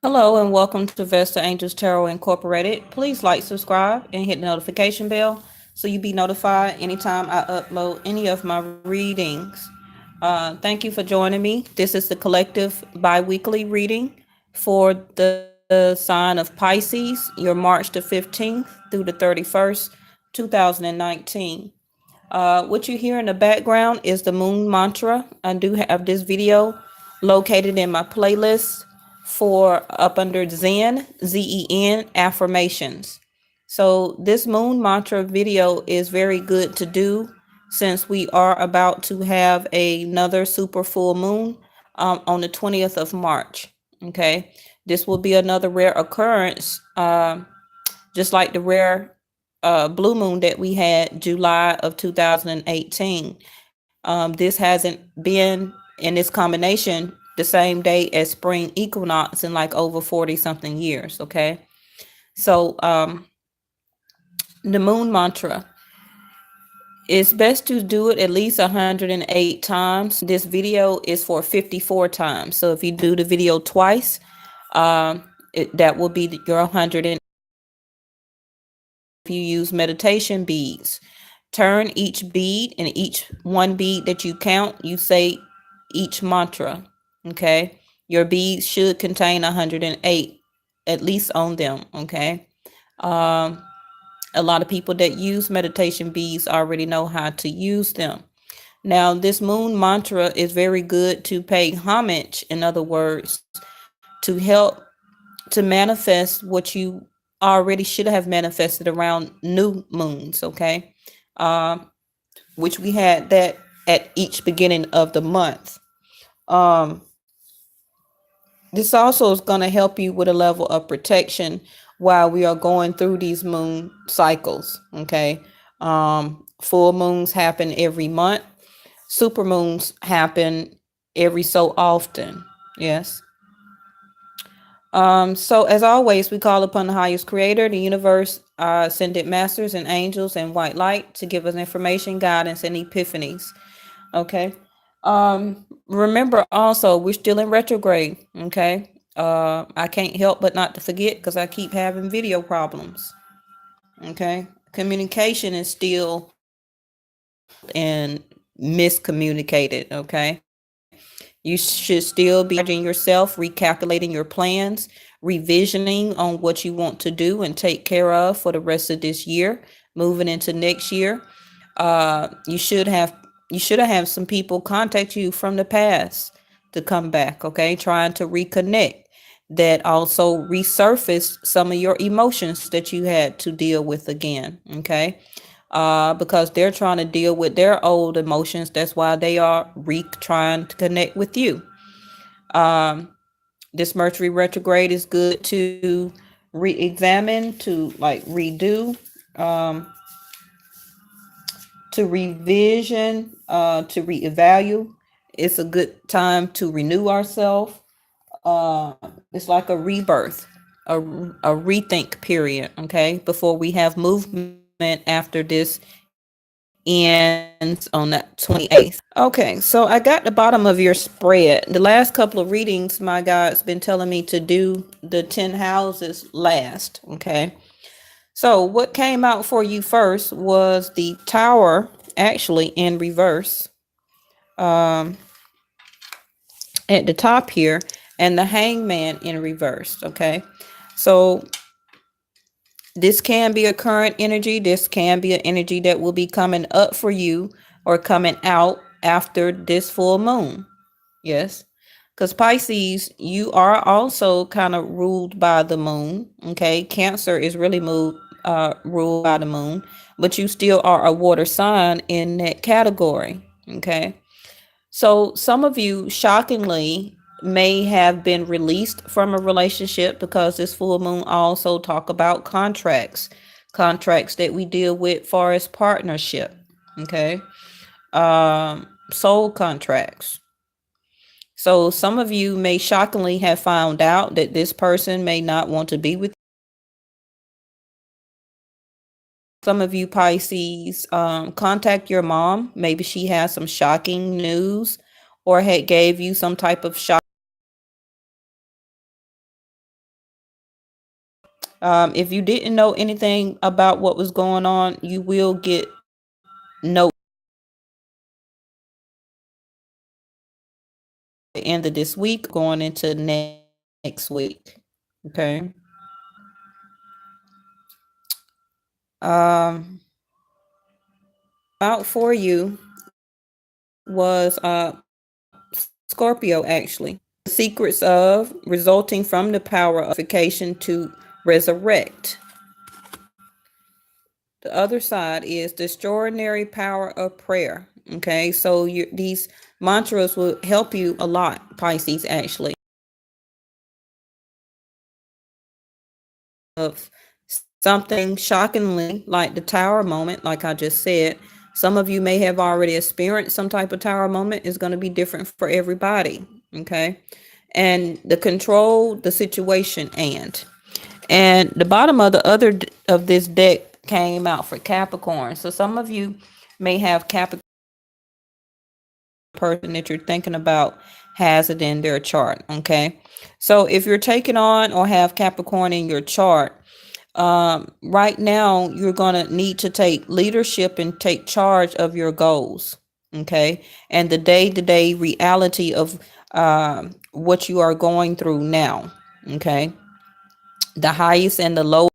Hello and welcome to Vesta Angels Tarot Incorporated. Please like, subscribe, and hit the notification bell so you be notified anytime I upload any of my readings. Thank you for joining me. This is the collective bi-weekly reading for the sign of Pisces, your March the 15th through the 31st, 2019. What you hear in the background is the moon mantra. I do have this video located in my playlist for up under Zen, Zen affirmations. So this moon mantra video is very good to do since we are about to have another super full moon on the 20th of March. Okay, this will be another rare occurrence, just like the rare blue moon that we had July of 2018. This hasn't been in this combination the same day as spring equinox in like over 40 something years. Okay. So, the moon mantra, it's best to do it at least 108 times. This video is for 54 times. So if you do the video twice, that will be your 100. If you use meditation beads, turn each bead, and each one bead that you count, you say each mantra. Okay. Your beads should contain 108 at least on them. Okay. Um, a lot of people that use meditation beads already know how to use them. Now, this moon mantra is very good to pay homage, in other words, to help to manifest what you already should have manifested around new moons. Okay. Um, which we had that at each beginning of the month. Um, this also is going to help you with a level of protection while we are going through these moon cycles. Okay. Full moons happen every month. Super moons happen every so often. Yes. So as always, we call upon the highest creator, the universe, ascended masters and angels and white light to give us information, guidance, and epiphanies. Okay. Remember also, we're still in retrograde. Okay. I can't help but not to forget because I keep having video problems. Okay. Communication is still and miscommunicated. Okay. You should still be charging yourself, recalculating your plans, revisioning on what you want to do and take care of for the rest of this year, moving into next year. You should have some people contact you from the past to come back. Okay, trying to reconnect. That also resurface some of your emotions that you had to deal with again. Okay, because they're trying to deal with their old emotions. That's why they are trying to connect with you. Um, this Mercury retrograde is good to re-examine, to like redo, um, to revision, to reevaluate. It's a good time to renew ourselves. It's like a rebirth, a rethink period. Okay, before we have movement after this ends on the 28th. Okay, so I got the bottom of your spread. The last couple of readings, my God's been telling me to do the 10 houses last. Okay, so what came out for you first was the Tower, actually in reverse, um, at the top here, and the Hangman in reverse. Okay, so this can be a current energy. This can be an energy that will be coming up for you or coming out after this full moon. Yes. Because Pisces, you are also kind of ruled by the moon. Okay. Cancer is really ruled by the moon, but you still are a water sign in that category. Okay. So some of you, shockingly, may have been released from a relationship because this full moon also talk about contracts that we deal with far as partnership. Okay. Soul contracts. So some of you may shockingly have found out that this person may not want to be with some of you Pisces. Contact your mom. Maybe she has some shocking news or had gave you some type of shock If you didn't know anything about what was going on, you will get note at the end of this week, going into next week. Okay. Um, out for you was Scorpio, actually. The secrets of resulting from the power of vacation to resurrect. The other side is the extraordinary power of prayer. Okay, so these mantras will help you a lot, Pisces, actually. Of something shockingly like the tower moment, like I just said, some of you may have already experienced some type of tower moment. Is going to be different for everybody. Okay, and the control the situation, and the bottom of the other of this deck came out for Capricorn. So some of you may have Capricorn person that you're thinking about has it in their chart. Okay, so if you're taking on or have Capricorn in your chart, right now you're going to need to take leadership and take charge of your goals. Okay, and the day-to-day reality of what you are going through now. Okay, the highest and the lowest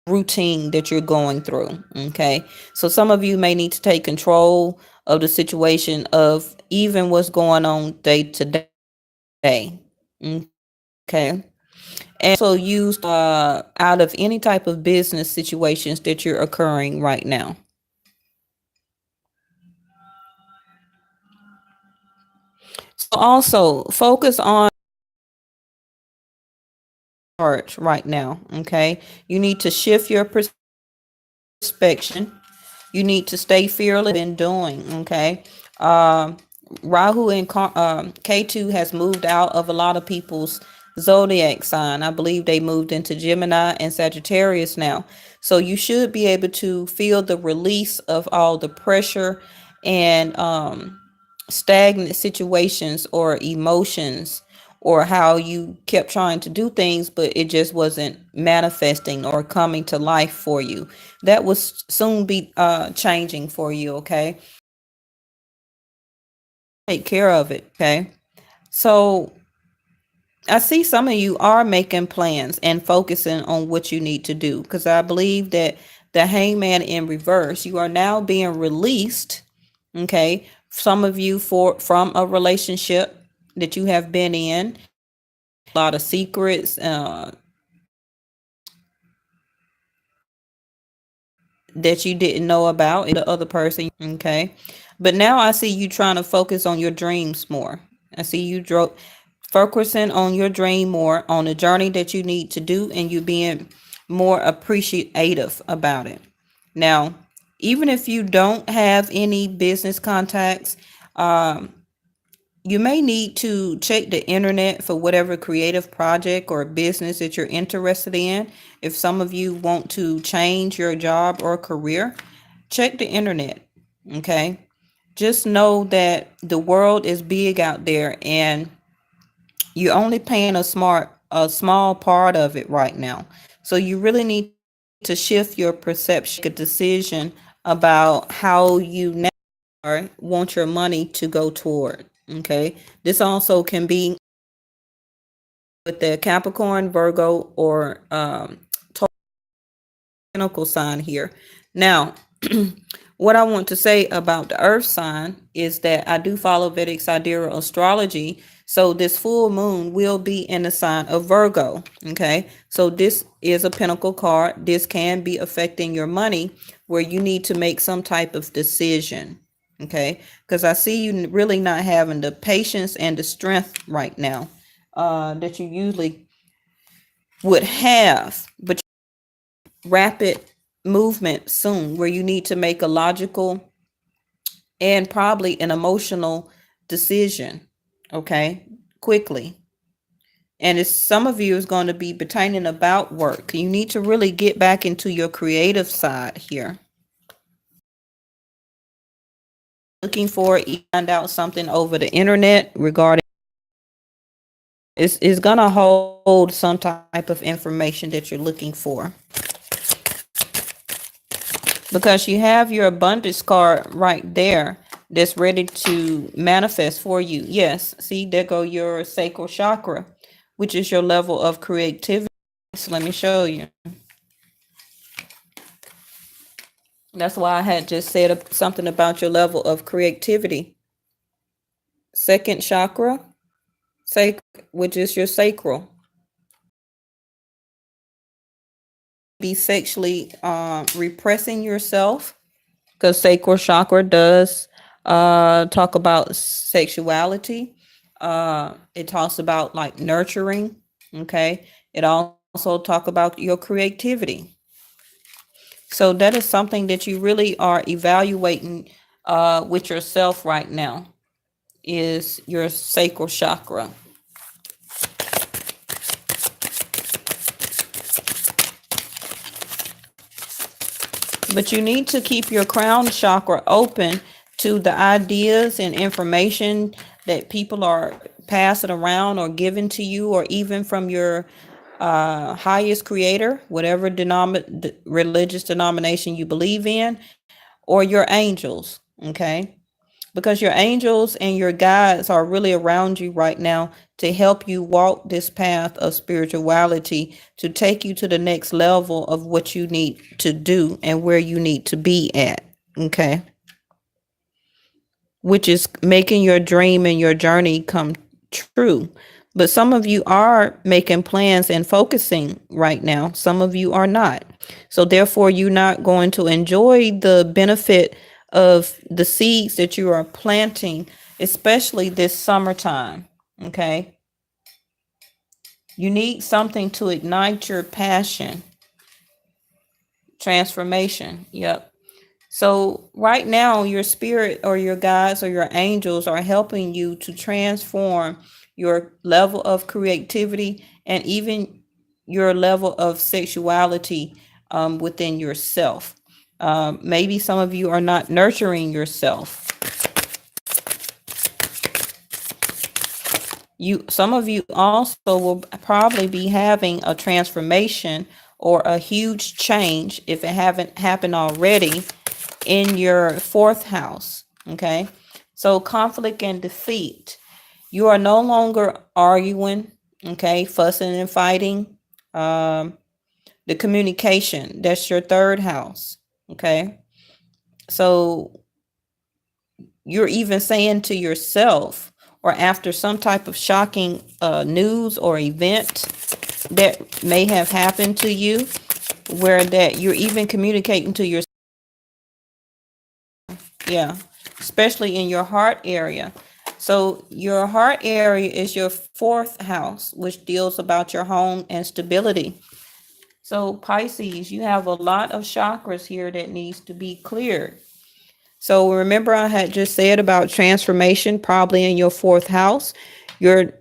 routine that you're going through. Okay, so some of you may need to take control of the situation of even what's going on day to day. Okay, and also use out of any type of business situations that you're occurring right now. So also focus on art right now. Okay, you need to shift your perspective. You need to stay fearless in doing. Okay, um, Rahu and K2 has moved out of a lot of people's zodiac sign. I believe they moved into Gemini and Sagittarius now. So you should be able to feel the release of all the pressure and stagnant situations or emotions, or how you kept trying to do things but it just wasn't manifesting or coming to life for you. That will soon be changing for you. Okay, take care of it. Okay, so I see some of you are making plans and focusing on what you need to do, because I believe that the hangman in reverse, you are now being released. Okay, some of you from a relationship that you have been in, a lot of secrets that you didn't know about the other person. Okay, but now I see you trying to focus on your dreams more. I see you focusing on your dream more, on the journey that you need to do, and you being more appreciative about it. Now, even if you don't have any business contacts, um, you may need to check the internet for whatever creative project or business that you're interested in. If some of you want to change your job or career, check the internet. Okay, just know that the world is big out there, and you're only paying a small part of it right now. So you really need to shift your perception, make a decision about how you now want your money to go toward. Okay, this also can be with the Capricorn, Virgo, or Tentacle sign here. Now, what I want to say about the Earth sign is that I do follow Vedic sidereal astrology. So this full moon will be in the sign of Virgo. Okay, so this is a Pentacle card. This can be affecting your money, where you need to make some type of decision. Okay, because I see you really not having the patience and the strength right now that you usually would have, but rapid movement soon, where you need to make a logical and probably an emotional decision. Okay, quickly. And it's some of you is going to be pertaining about work. You need to really get back into your creative side here. Looking for, you find out something over the internet regarding It's gonna hold some type of information that you're looking for, because you have your abundance card right there that's ready to manifest for you. Yes, see, there go your sacral chakra, which is your level of creativity. So let me show you. That's why I had just said something about your level of creativity. Second chakra, which is your sacral. Be sexually repressing yourself, because sacral chakra does talk about sexuality. It talks about like nurturing. Okay. It also talk about your creativity. So that is something that you really are evaluating with yourself right now, is your sacral chakra. But you need to keep your crown chakra open to the ideas and information that people are passing around or giving to you, or even from your highest creator, whatever religious denomination you believe in, or your angels. Okay. Because your angels and your guides are really around you right now to help you walk this path of spirituality, to take you to the next level of what you need to do and where you need to be at. Okay. Which is making your dream and your journey come true. But some of you are making plans and focusing right now. Some of you are not. So therefore, you're not going to enjoy the benefit of the seeds that you are planting, especially this summertime. Okay. You need something to ignite your passion. Transformation. Yep. So right now, your spirit or your guides or your angels are helping you to transform your level of creativity and even your level of sexuality within yourself. Maybe some of you are not nurturing yourself. Some of you also will probably be having a transformation or a huge change, if it haven't happened already, in your fourth house. Okay. So conflict and defeat. You are no longer arguing, okay, fussing and fighting. The communication, that's your third house. Okay. So you're even saying to yourself, or after some type of shocking news or event that may have happened to you, where that you're even communicating to yourself. Yeah, especially in your heart area. So your heart area is your fourth house, which deals about your home and stability. So Pisces, you have a lot of chakras here that needs to be cleared. So remember, I had just said about transformation, probably in your fourth house. Your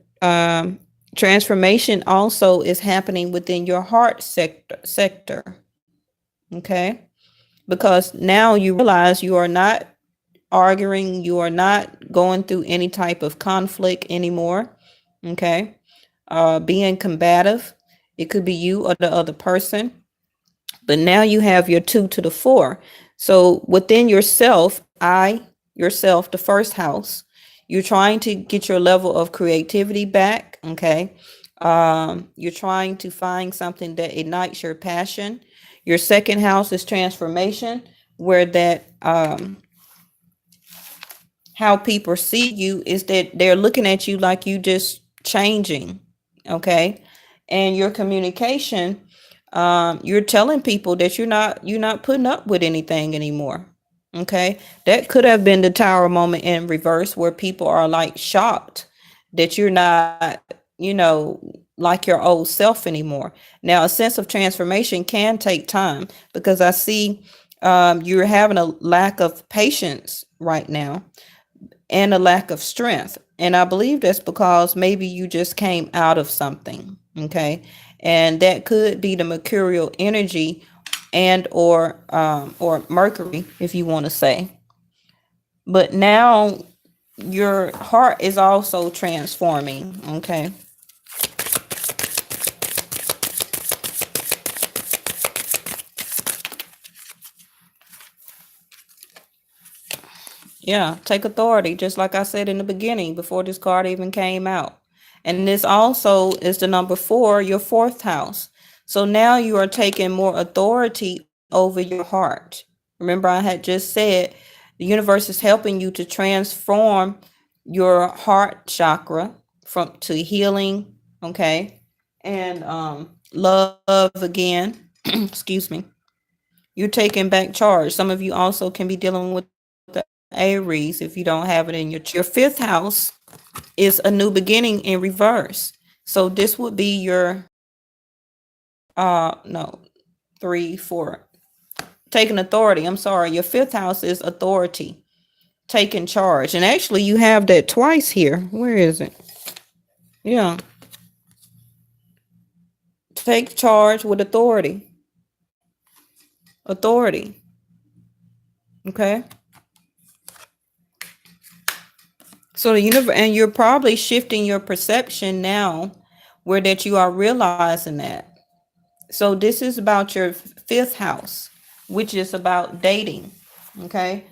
transformation also is happening within your heart sector. Okay, because now you realize you are not arguing, you are not going through any type of conflict anymore. Okay. Being combative, it could be you or the other person, but now you have your 2 to the 4. So within yourself, yourself, the first house, you're trying to get your level of creativity back. Okay. You're trying to find something that ignites your passion. Your second house is transformation, where that how people see you is that they're looking at you like you just changing. Okay. And your communication, you're telling people that you're not putting up with anything anymore. Okay. That could have been the tower moment in reverse, where people are like shocked that you're not, like your old self anymore. Now, a sense of transformation can take time, because I see you're having a lack of patience right now and a lack of strength. And I believe that's because maybe you just came out of something. Okay. And that could be the mercurial energy, and or Mercury, if you want to say. But now your heart is also transforming. Okay. Yeah, take authority, just like I said in the beginning before this card even came out. And this also is the number four, your fourth house. So now you are taking more authority over your heart. Remember, I had just said the universe is helping you to transform your heart chakra from to healing, okay? And love again. Excuse me. You're taking back charge. Some of you also can be dealing with the Aries if you don't have it in your chart. Your fifth house is a new beginning in reverse. So this would be your no, 3, 4. Taking authority. I'm sorry. Your fifth house is authority, taking charge. And actually you have that twice here. Where is it? Yeah. Take charge with authority. Authority. Okay. So the universe, and you're probably shifting your perception now where that you are realizing that. So this is about your fifth house, which is about dating. Okay.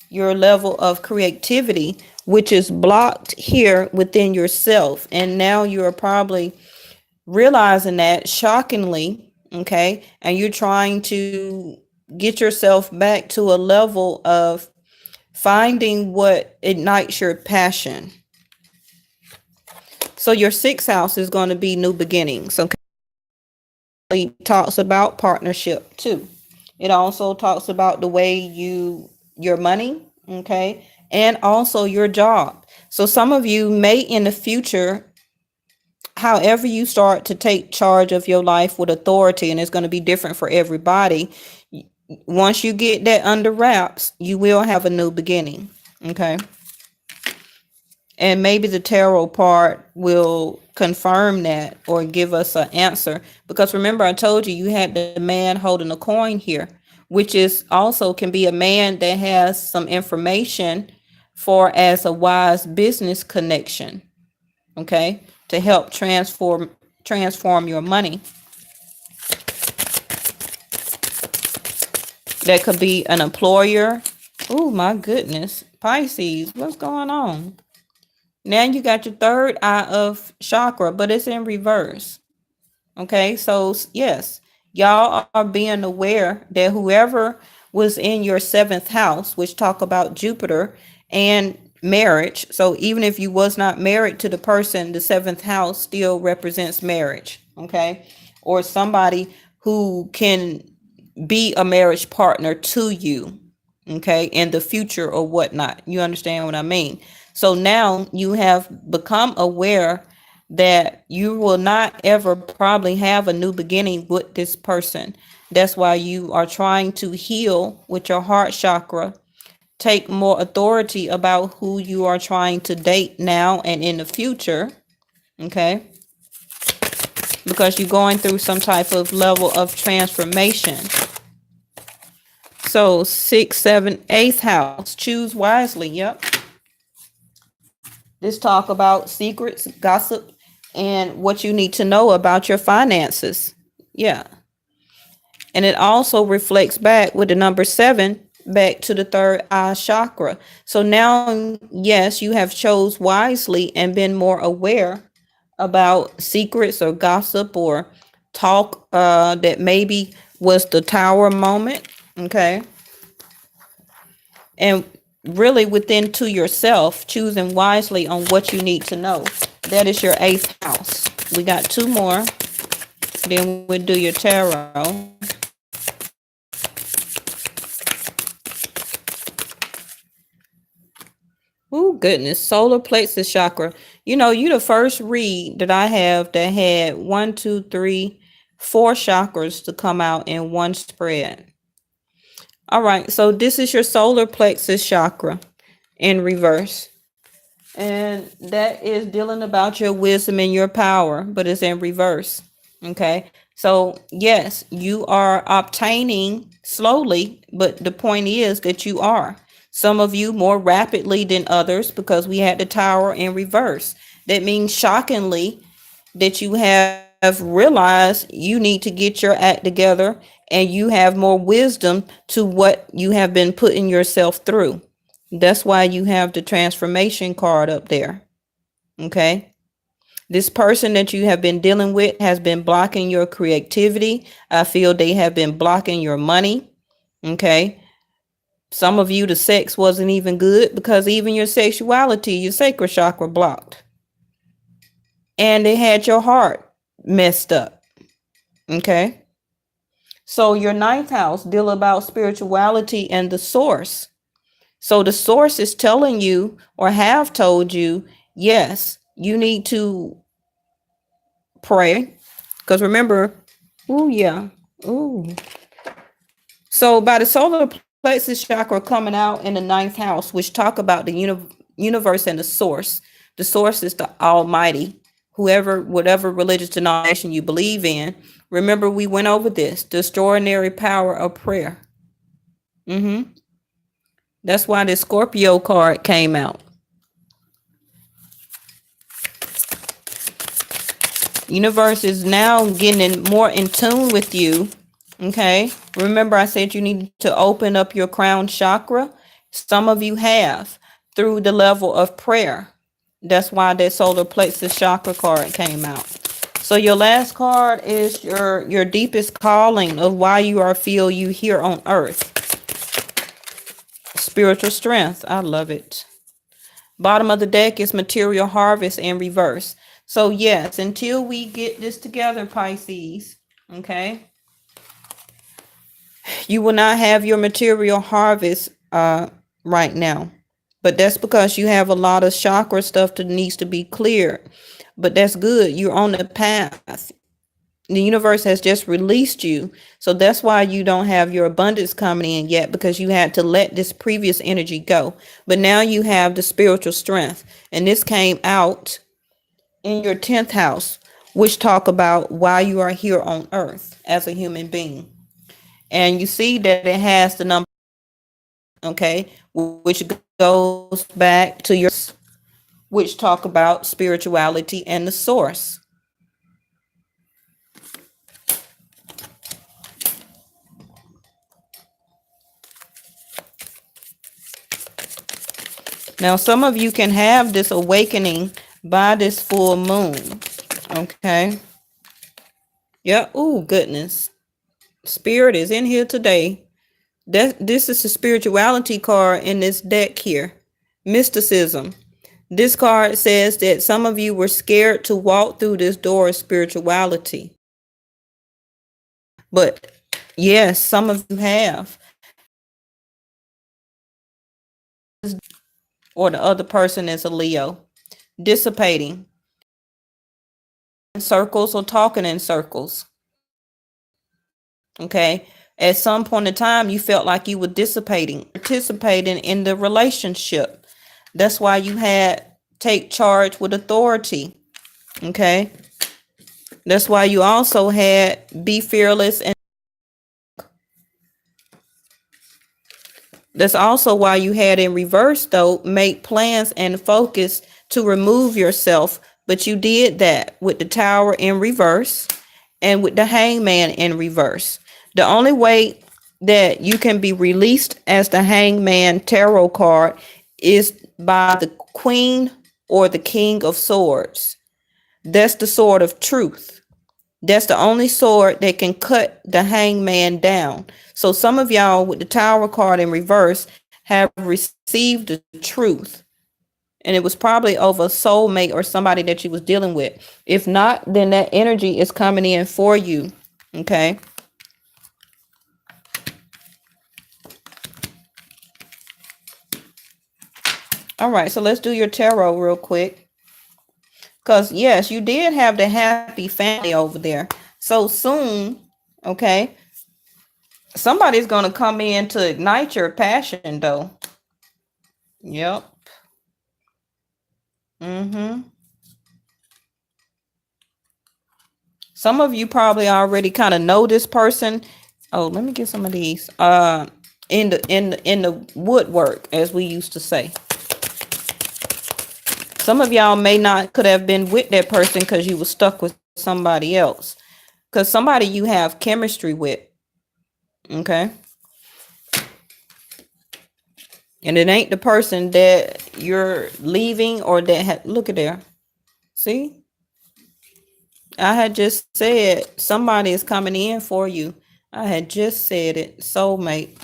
Your level of creativity, which is blocked here within yourself. And now you're probably realizing that shockingly. Okay. And you're trying to get yourself back to a level of finding what ignites your passion. So your sixth house is going to be new beginnings. Okay. It talks about partnership too. It also talks about the way your money, okay, and also your job. So some of you may in the future, however you start to take charge of your life with authority, and it's going to be different for everybody. Once you get that under wraps, you will have a new beginning. Okay. And maybe the tarot part will confirm that or give us an answer. Because remember, I told you you had the man holding a coin here, which is also can be a man that has some information for as a wise business connection. Okay. To help transform your money. That could be an employer. Oh my goodness. Pisces, what's going on? Now you got your third eye of chakra, but it's in reverse. Okay, so yes, y'all are being aware that whoever was in your seventh house, which talk about Jupiter and marriage. So even if you was not married to the person, the seventh house still represents marriage. Okay, or somebody who can be a marriage partner to you, okay, in the future or whatnot. You understand what I mean? So now you have become aware that you will not ever probably have a new beginning with this person. That's why you are trying to heal with your heart chakra, take more authority about who you are trying to date now and in the future, okay? Because you're going through some type of level of transformation. So 6, 7, 8th house, choose wisely. Yep. This talk about secrets, gossip, and what you need to know about your finances. Yeah. And it also reflects back with the number 7 back to the third eye chakra. So now, yes, you have chose wisely and been more aware about secrets or gossip or talk that maybe was the tower moment. Okay. And really within to yourself, choosing wisely on what you need to know. That is your 8th house. We got 2 more. Then we'll do your tarot. Oh goodness, solar plexus chakra. You know, you the first read that I have that had 1, 2, 3, 4 chakras to come out in one spread. All right, so this is your solar plexus chakra in reverse. And that is dealing about your wisdom and your power, but it's in reverse. Okay. So yes, you are obtaining slowly, but the point is that you are. Some of you more rapidly than others because we had the tower in reverse. That means shockingly that you have realized you need to get your act together and you have more wisdom to what you have been putting yourself through. That's why you have the transformation card up there. Okay. This person that you have been dealing with has been blocking your creativity. I feel they have been blocking your money. Okay. Some of you, the sex wasn't even good because even your sexuality, your sacral chakra blocked. And they had your heart messed up. Okay. So your ninth house deal about spirituality and the source. So the source is telling you or have told you, yes, you need to pray. Because remember, oh yeah, oh. So by the solar plexus chakra coming out in the ninth house, which talk about the universe and the source. The source is the Almighty, whoever, whatever religious denomination you believe in. Remember, we went over this, the extraordinary power of prayer. That's why this Scorpio card came out. Universe is now getting more in tune with you. Okay. Remember, I said you need to open up your crown chakra. Some of you have through the level of prayer. That's why that solar plexus chakra card came out. So your last card is your deepest calling of why you are feel you here on earth. Spiritual strength. I love it. Bottom of the deck is material harvest in reverse. So yes, until we get this together, Pisces, okay, you will not have your material harvest right now. But that's because you have a lot of chakra stuff that needs to be cleared. But that's good. You're on the path. The universe has just released you. So that's why you don't have your abundance coming in yet, because you had to let this previous energy go. But now you have the spiritual strength. And this came out in your 10th house, which talk about why you are here on earth as a human being. And you see that it has the number, okay, which goes back to your, which talk about spirituality and the source. Now, some of you can have this awakening by this full moon. Okay. Yeah. Oh, goodness. Spirit is in here today. This is the spirituality card in this deck here. Mysticism. This card says that some of you were scared to walk through this door of spirituality. But yes, some of you have. Or the other person is a Leo. Dissipating in circles or talking in circles. Okay. At some point in time, you felt like you were dissipating, participating in the relationship. That's why you had take charge with authority. Okay. That's why you also had be fearless, and that's also why you had in reverse, though, make plans and focus to remove yourself. But you did that with the Tower in reverse and with the Hangman in reverse. The only way that you can be released as the Hangman tarot card is by the Queen or the King of Swords. That's the sword of truth. That's the only sword that can cut the Hangman down. So some of y'all with the Tower card in reverse have received the truth. And it was probably over a soulmate or somebody that you was dealing with. If not, then that energy is coming in for you. Okay. All right. So let's do your tarot real quick. Because yes, you did have the happy family over there. So soon, okay, somebody's going to come in to ignite your passion, though. Yep. Some of you probably already kind of know this person. Oh, let me get some of these. In the woodwork, as we used to say. Some of y'all may not could have been with that person because you were stuck with somebody else. Because somebody you have chemistry with. Okay. And it ain't the person that you're leaving or that look at there. See, I had just said somebody is coming in for you. I had just said it. Soulmate.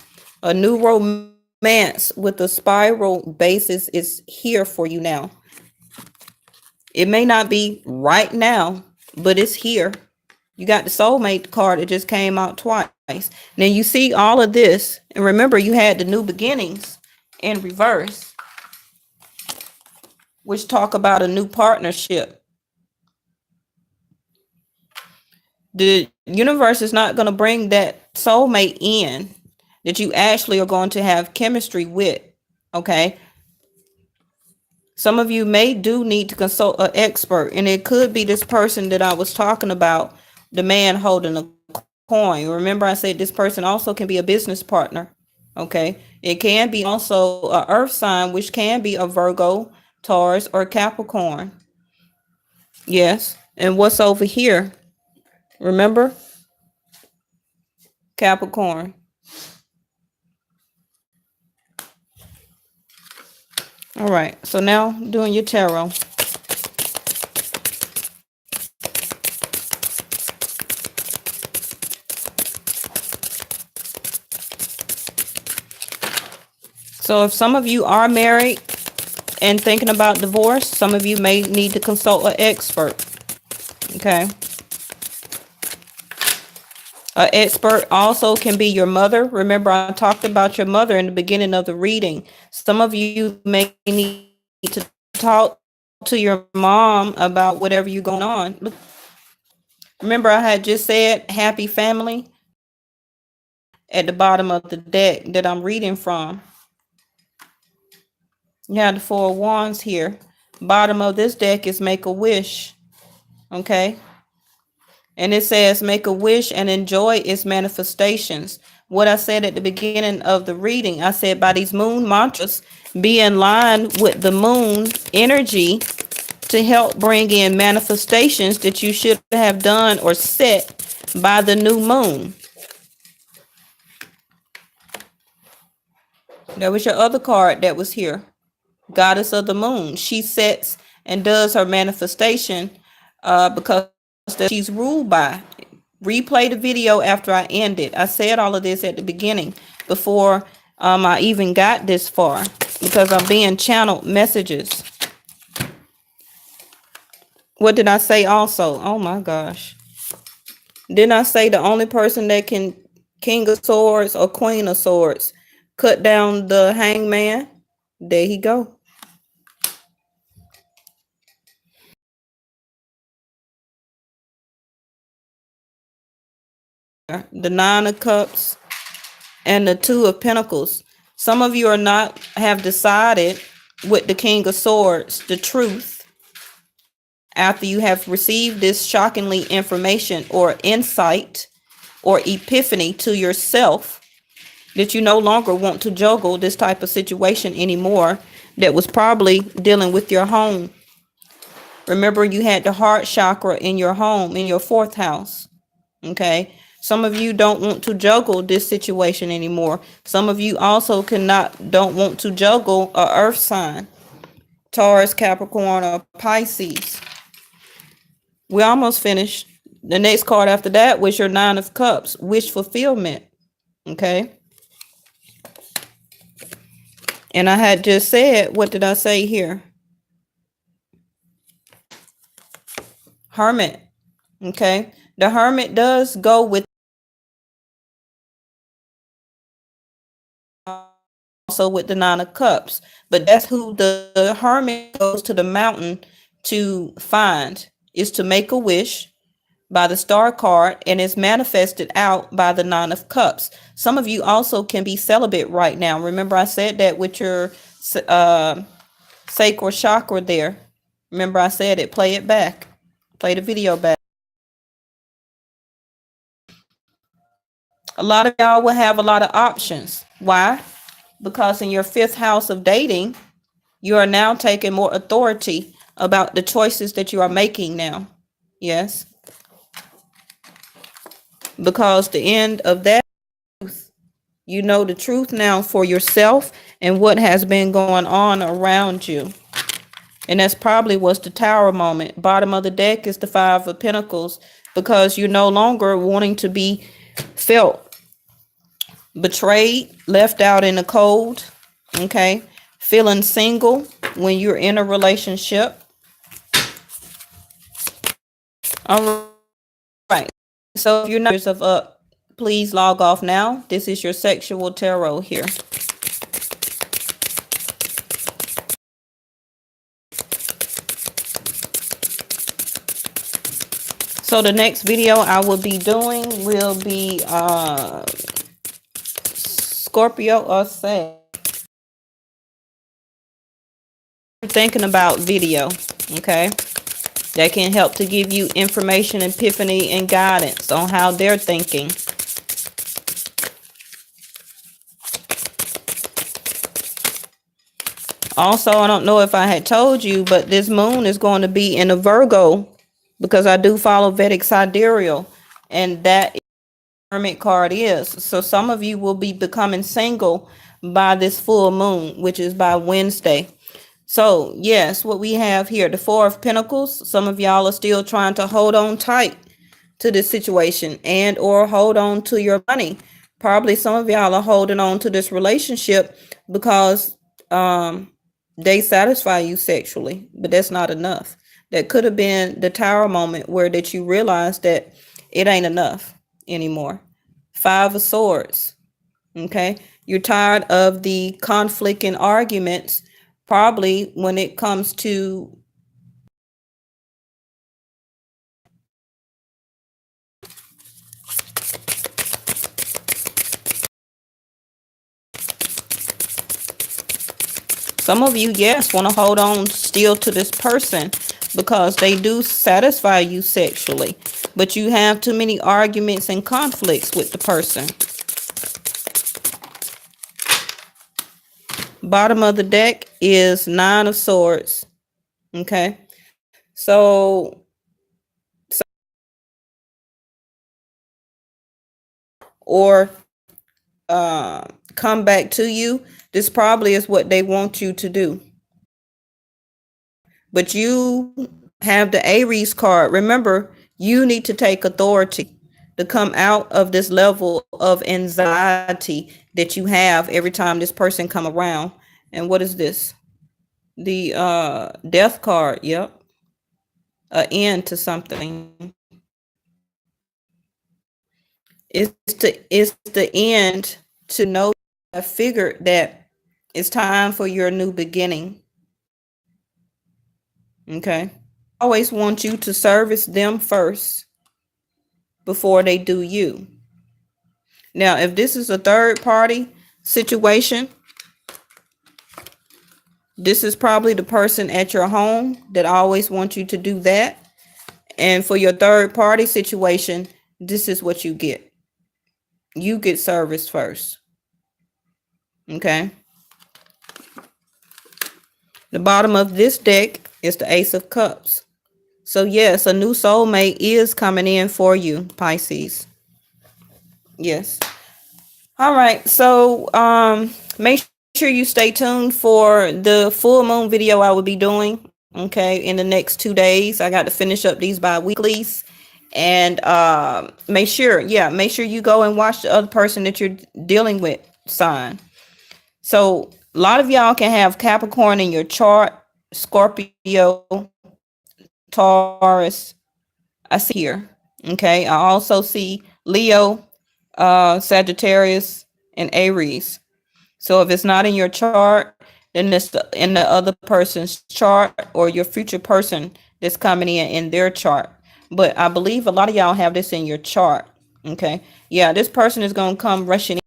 A new romance with a spiral basis is here for you now. It may not be right now, but it's here. You got the soulmate card that just came out twice. Now you see all of this. And remember, you had the new beginnings in reverse, which talk about a new partnership. The universe is not going to bring that soulmate in that you actually are going to have chemistry with. Okay. Some of you may do need to consult an expert, and it could be this person that I was talking about, the man holding a coin. Remember, I said this person also can be a business partner. Okay. It can be also a earth sign, which can be a Virgo, Taurus, or Capricorn. Yes. And what's over here? Remember? Capricorn. All right. So now doing your tarot. So if some of you are married and thinking about divorce, some of you may need to consult an expert. Okay. An expert also can be your mother. Remember, I talked about your mother in the beginning of the reading. Some of you may need to talk to your mom about whatever you're going on. Remember, I had just said happy family at the bottom of the deck that I'm reading from. You have the Four of Wands here. Bottom of this deck is make a wish. Okay. And it says make a wish and enjoy its manifestations. What I said at the beginning of the reading, I said by these moon mantras, be in line with the moon energy to help bring in manifestations that you should have done or set by the new moon. That was your other card that was here. Goddess of the moon. She sets and does her manifestation because she's ruled by. Replay the video after I end it. I said all of this at the beginning before I even got this far because I'm being channeled messages. What did I say also? Oh my gosh. Didn't I say the only person that can King of Swords or Queen of Swords cut down the hangman? There he go. The Nine of Cups and the Two of Pentacles. Some of you are not have decided with the King of Swords the truth after you have received this shockingly information or insight or epiphany to yourself that you no longer want to juggle this type of situation anymore that was probably dealing with your home. Remember, you had the heart chakra in your home, in your fourth house. Okay. Some of you don't want to juggle this situation anymore. Some of you also don't want to juggle a earth sign, Taurus, Capricorn, or Pisces. We almost finished. The next card after that was your Nine of Cups, wish fulfillment. Okay. And I had just said, what did I say here? Hermit. Okay. The Hermit does go with also with the Nine of Cups, but that's who the Hermit goes to the mountain to find, is to make a wish by the Star card and is manifested out by the Nine of Cups. Some of you also can be celibate right now. Remember, I said that with your sacral chakra there. Remember, I said it. Play it back. Play the video back. A lot of y'all will have a lot of options. Why? Because in your fifth house of dating, you are now taking more authority about the choices that you are making now. Yes. Because the end of that You know the truth now for yourself and what has been going on around you. And that's probably what's the Tower moment. Bottom of the deck is the Five of Pentacles, because you're no longer wanting to be felt betrayed, left out in the cold, okay? Feeling single when you're in a relationship. All right. So if you're not of up, please log off now. This is your sexual tarot here. So the next video I will be doing will be Scorpio or Sag. Thinking about video, okay? That can help to give you information, epiphany, and guidance on how they're thinking. Also, I don't know if I had told you, but this moon is going to be in a Virgo, because I do follow Vedic Sidereal, and that Hermit card is. So some of you will be becoming single by this full moon, which is by Wednesday. So yes, what we have here, the Four of Pentacles. Some of y'all are still trying to hold on tight to this situation and or hold on to your money. Probably some of y'all are holding on to this relationship because they satisfy you sexually, but that's not enough. That could have been the Tower moment where that you realize that it ain't enough anymore. Five of Swords. Okay. You're tired of the conflict and arguments, probably when it comes to some of you, yes, want to hold on still to this person because they do satisfy you sexually, but you have too many arguments and conflicts with the person. Bottom of the deck is Nine of Swords. Okay. So or come back to you. This probably is what they want you to do. But you have the Aries card. Remember, you need to take authority to come out of this level of anxiety that you have every time this person come around. And what is this? The death card. Yep. An end to something. It's the end to know. I figured that it's time for your new beginning. Okay. Always want you to service them first before they do you. Now, if this is a third party situation, this is probably the person at your home that always wants you to do that. And for your third party situation, this is what you get. You get service first. Okay. The bottom of this deck is the Ace of Cups. So yes, a new soulmate is coming in for you, Pisces. Yes. All right. So make sure you stay tuned for the full moon video I will be doing. Okay, in the next 2 days. I got to finish up these bi-weeklies. And make sure you go and watch the other person that you're dealing with sign. So a lot of y'all can have Capricorn in your chart, Scorpio, Taurus. I see here. Okay. I also see Leo, Sagittarius, and Aries. So if it's not in your chart, then it's in the other person's chart or your future person that's coming in their chart. But I believe a lot of y'all have this in your chart. Okay. Yeah, this person is going to come rushing in.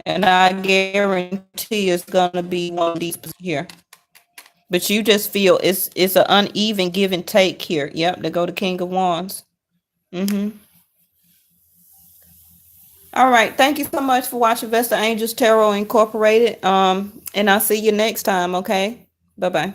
And I guarantee it's going to be one of these here. But you just feel it's an uneven give and take here. Yep, they go to King of Wands. All right. Thank you so much for watching Vesta Angels Tarot Incorporated. And I'll see you next time. Okay. Bye-bye.